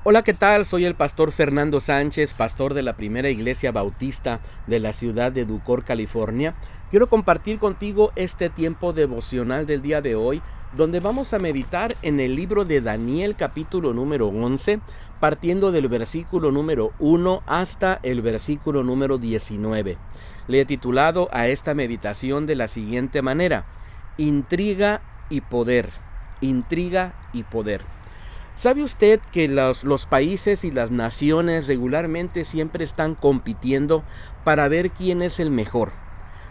Hola, ¿qué tal? Soy el pastor Fernando Sánchez, pastor de la Primera Iglesia Bautista de la ciudad de Ducor, California. Quiero compartir contigo este tiempo devocional del día de hoy, donde vamos a meditar en el libro de Daniel, capítulo número 11, partiendo del versículo número 1 hasta el versículo número 19. Le he titulado a esta meditación de la siguiente manera: Intriga y poder. Intriga y poder. ¿Sabe usted que los países y las naciones regularmente siempre están compitiendo para ver quién es el mejor?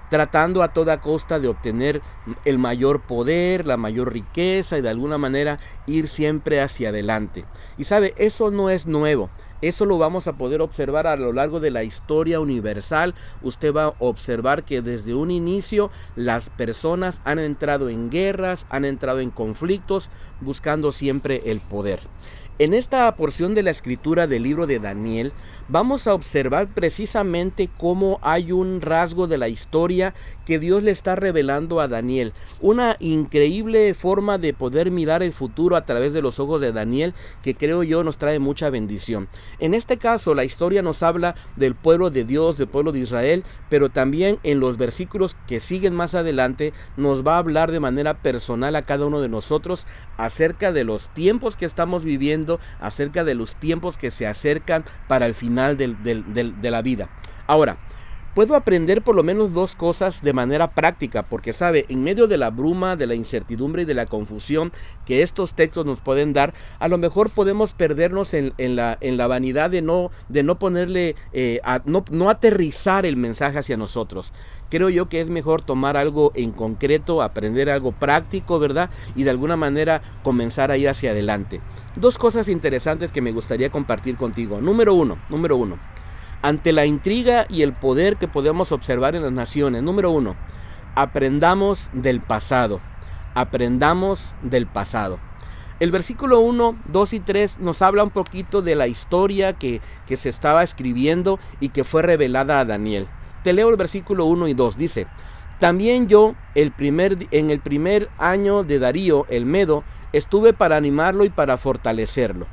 Tratando a toda costa de obtener el mayor poder, la mayor riqueza y de alguna manera ir siempre hacia adelante. Y sabe, eso no es nuevo. Eso lo vamos a poder observar a lo largo de la historia universal. Usted va a observar que desde un inicio las personas han entrado en guerras, han entrado en conflictos, buscando siempre el poder. En esta porción de la escritura del libro de Daniel, vamos a observar precisamente cómo hay un rasgo de la historia que Dios le está revelando a Daniel. Una increíble forma de poder mirar el futuro a través de los ojos de Daniel, que creo yo nos trae mucha bendición. En este caso, la historia nos habla del pueblo de Dios, del pueblo de Israel, pero también en los versículos que siguen más adelante nos va a hablar de manera personal a cada uno de nosotros acerca de los tiempos que estamos viviendo, acerca de los tiempos que se acercan para el final de la vida. Ahora, puedo aprender por lo menos dos cosas de manera práctica, porque sabe, en medio de la bruma, de la incertidumbre y de la confusión que estos textos nos pueden dar, a lo mejor podemos perdernos en la vanidad de no ponerle, no aterrizar el mensaje hacia nosotros. Creo yo que es mejor tomar algo en concreto, aprender algo práctico, ¿verdad? Y de alguna manera comenzar a ir hacia adelante. Dos cosas interesantes que me gustaría compartir contigo. Número uno. Ante la intriga y el poder que podemos observar en las naciones, número uno, aprendamos del pasado. Aprendamos del pasado. El versículo 1, 2 y 3 nos habla un poquito de la historia que se estaba escribiendo y que fue revelada a Daniel. Te leo el versículo 1 y 2, dice: También yo, en el primer año de Darío el Medo, estuve para animarlo y para fortalecerlo.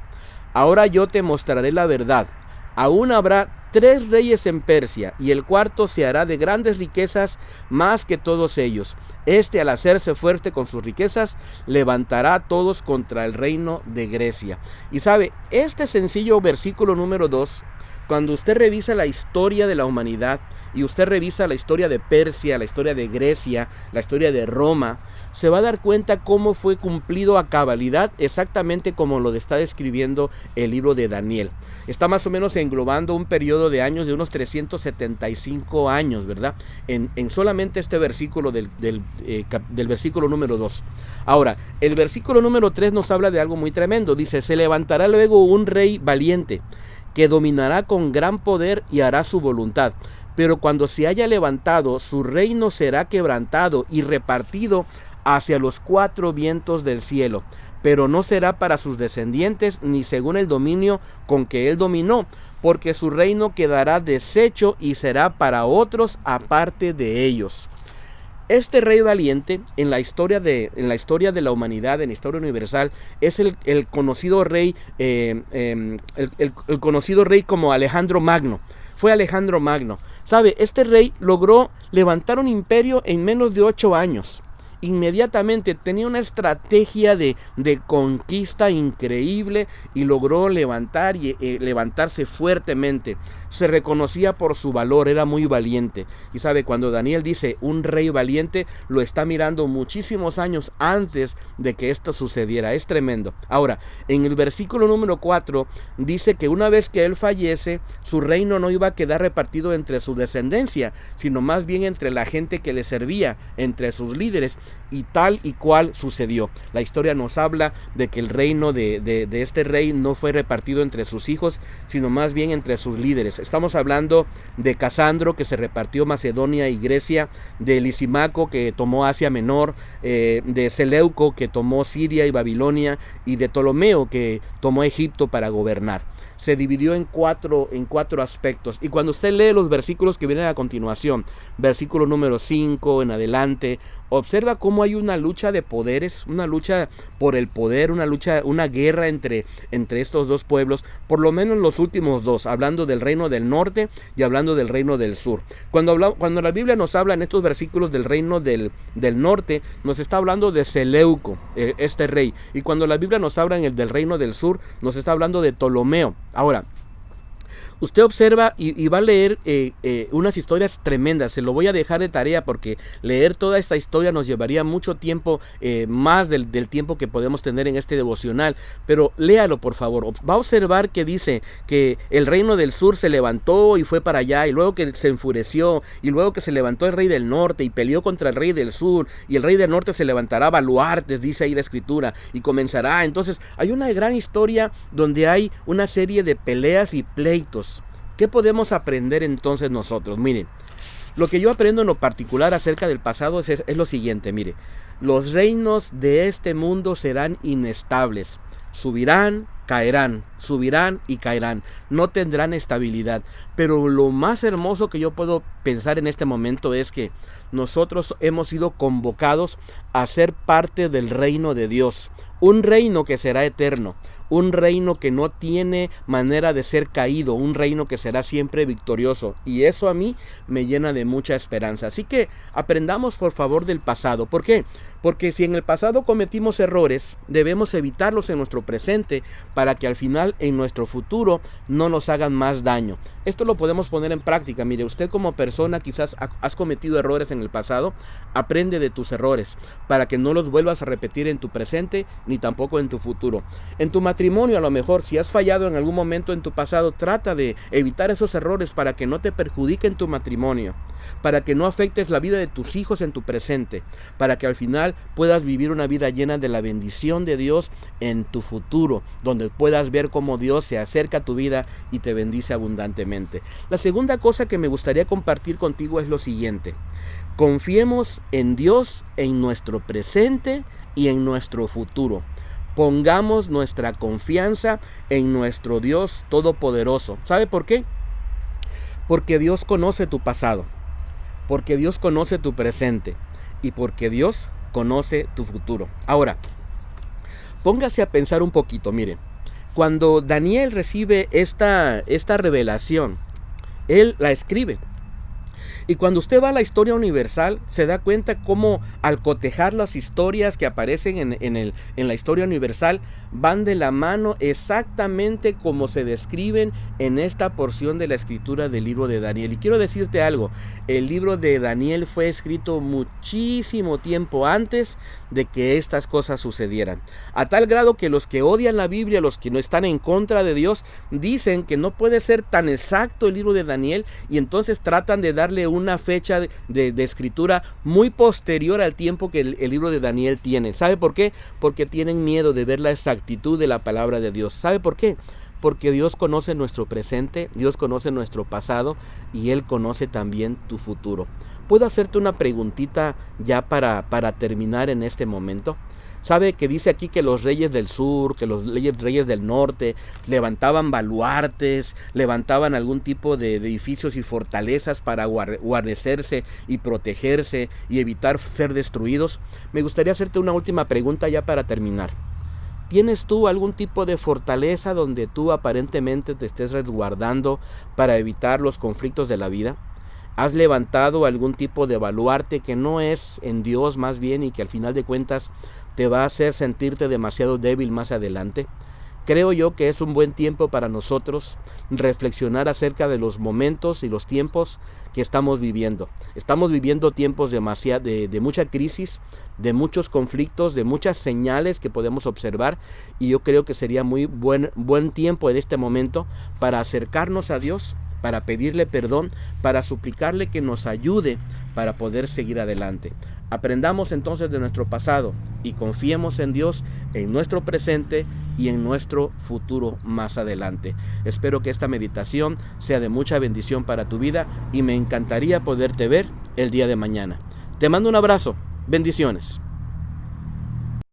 Ahora yo te mostraré la verdad. Aún habrá 3 reyes en Persia, y el cuarto se hará de grandes riquezas más que todos ellos. Este, al hacerse fuerte con sus riquezas, levantará a todos contra el reino de Grecia. Y sabe, este sencillo versículo número 2, cuando usted revisa la historia de la humanidad y usted revisa la historia de Persia, la historia de Grecia, la historia de Roma, se va a dar cuenta cómo fue cumplido a cabalidad, exactamente como lo está describiendo el libro de Daniel. Está más o menos englobando un periodo de años de unos 375 años, ¿verdad? En solamente este versículo del versículo número 2. Ahora, el versículo número 3 nos habla de algo muy tremendo. Dice: se levantará luego un rey valiente, que dominará con gran poder y hará su voluntad. Pero cuando se haya levantado, su reino será quebrantado y repartido hacia los 4 vientos del cielo, pero no será para sus descendientes, ni según el dominio con que él dominó, porque su reino quedará deshecho y será para otros aparte de ellos. Este rey valiente en la historia de la humanidad, en la historia universal, es el conocido rey, el conocido rey como Alejandro Magno. Fue Alejandro Magno. ¿Sabe? Este rey logró levantar un imperio en menos de 8 años. Inmediatamente tenía una estrategia de conquista increíble y logró levantarse fuertemente. Se reconocía por su valor, era muy valiente. Y sabe, cuando Daniel dice un rey valiente, lo está mirando muchísimos años antes de que esto sucediera. Es tremendo. Ahora, en el versículo número 4 dice que una vez que él fallece, su reino no iba a quedar repartido entre su descendencia, sino más bien entre la gente que le servía, entre sus líderes. Y tal y cual sucedió. La historia nos habla de que el reino de este rey no fue repartido entre sus hijos, sino más bien entre sus líderes. Estamos hablando de Casandro, que se repartió Macedonia y Grecia, de Lisimaco, que tomó Asia Menor, de Seleuco, que tomó Siria y Babilonia, y de Ptolomeo, que tomó Egipto para gobernar. Se dividió en cuatro aspectos. Y cuando usted lee los versículos que vienen a continuación, versículo número 5 en adelante, Observa cómo hay una lucha de poderes, una lucha por el poder, una guerra entre estos dos pueblos, por lo menos los últimos dos, hablando del reino del norte y hablando del reino del sur. Cuando la Biblia nos habla en estos versículos del reino del norte, nos está hablando de Seleuco, este rey. Y cuando la Biblia nos habla en el del reino del sur, nos está hablando de Ptolomeo. Ahora, usted observa y va a leer unas historias tremendas. Se lo voy a dejar de tarea porque leer toda esta historia nos llevaría mucho tiempo, más del tiempo que podemos tener en este devocional. Pero léalo, por favor. Va a observar que dice que el reino del sur se levantó y fue para allá, y luego que se enfureció, y luego que se levantó el rey del norte y peleó contra el rey del sur, y el rey del norte se levantará baluartes, dice ahí la escritura, y comenzará. Entonces hay una gran historia donde hay una serie de peleas y pleitos. ¿Qué podemos aprender entonces nosotros? Miren, lo que yo aprendo en lo particular acerca del pasado es lo siguiente, mire. Los reinos de este mundo serán inestables. Subirán, caerán, subirán y caerán. No tendrán estabilidad. Pero lo más hermoso que yo puedo pensar en este momento es que nosotros hemos sido convocados a ser parte del reino de Dios. Un reino que será eterno. Un reino que no tiene manera de ser caído, un reino que será siempre victorioso, y eso a mí me llena de mucha esperanza. Así que aprendamos por favor del pasado. ¿Por qué? Porque si en el pasado cometimos errores, debemos evitarlos en nuestro presente para que al final en nuestro futuro no nos hagan más daño. Esto lo podemos poner en práctica. Mire, usted como persona quizás has cometido errores en el pasado. Aprende de tus errores para que no los vuelvas a repetir en tu presente ni tampoco en tu futuro. En tu matrimonio, a lo mejor, si has fallado en algún momento en tu pasado, trata de evitar esos errores para que no te perjudiquen tu matrimonio, para que no afectes la vida de tus hijos en tu presente, para que al final puedas vivir una vida llena de la bendición de Dios en tu futuro, donde puedas ver cómo Dios se acerca a tu vida y te bendice abundantemente. La segunda cosa que me gustaría compartir contigo es lo siguiente: confiemos en Dios en nuestro presente y en nuestro futuro. Pongamos nuestra confianza en nuestro Dios Todopoderoso. ¿Sabe por qué? Porque Dios conoce tu pasado, porque Dios conoce tu presente y porque Dios conoce tu futuro. Ahora, póngase a pensar un poquito. Mire, cuando Daniel recibe esta él la escribe. Y cuando usted va a la historia universal, se da cuenta cómo al cotejar las historias que aparecen en la historia universal, van de la mano exactamente como se describen en esta porción de la escritura del libro de Daniel. Y quiero decirte algo: el libro de Daniel fue escrito muchísimo tiempo antes de que estas cosas sucedieran. A tal grado que los que odian la Biblia, los que no están en contra de Dios, dicen que no puede ser tan exacto el libro de Daniel, y entonces tratan de darle una fecha de escritura muy posterior al tiempo que el libro de Daniel tiene. ¿Sabe por qué? Porque tienen miedo de ver la exactitud de la palabra de Dios. ¿Sabe por qué? Porque Dios conoce nuestro presente, Dios conoce nuestro pasado y Él conoce también tu futuro. ¿Puedo hacerte una preguntita ya para terminar en este momento? ¿Sabe que dice aquí que los reyes del sur, que los reyes del norte levantaban baluartes, levantaban algún tipo de edificios y fortalezas para guarecerse y protegerse y evitar ser destruidos? Me gustaría hacerte una última pregunta ya para terminar. ¿Tienes tú algún tipo de fortaleza donde tú aparentemente te estés resguardando para evitar los conflictos de la vida? ¿Has levantado algún tipo de baluarte que no es en Dios más bien y que al final de cuentas te va a hacer sentirte demasiado débil más adelante? Creo yo que es un buen tiempo para nosotros reflexionar acerca de los momentos y los tiempos que estamos viviendo. Estamos viviendo tiempos de mucha crisis, de muchos conflictos, de muchas señales que podemos observar, y yo creo que sería muy buen tiempo en este momento para acercarnos a Dios, para pedirle perdón, para suplicarle que nos ayude para poder seguir adelante. Aprendamos entonces de nuestro pasado y confiemos en Dios en nuestro presente y en nuestro futuro más adelante. Espero que esta meditación sea de mucha bendición para tu vida y me encantaría poderte ver el día de mañana. Te mando un abrazo. Bendiciones.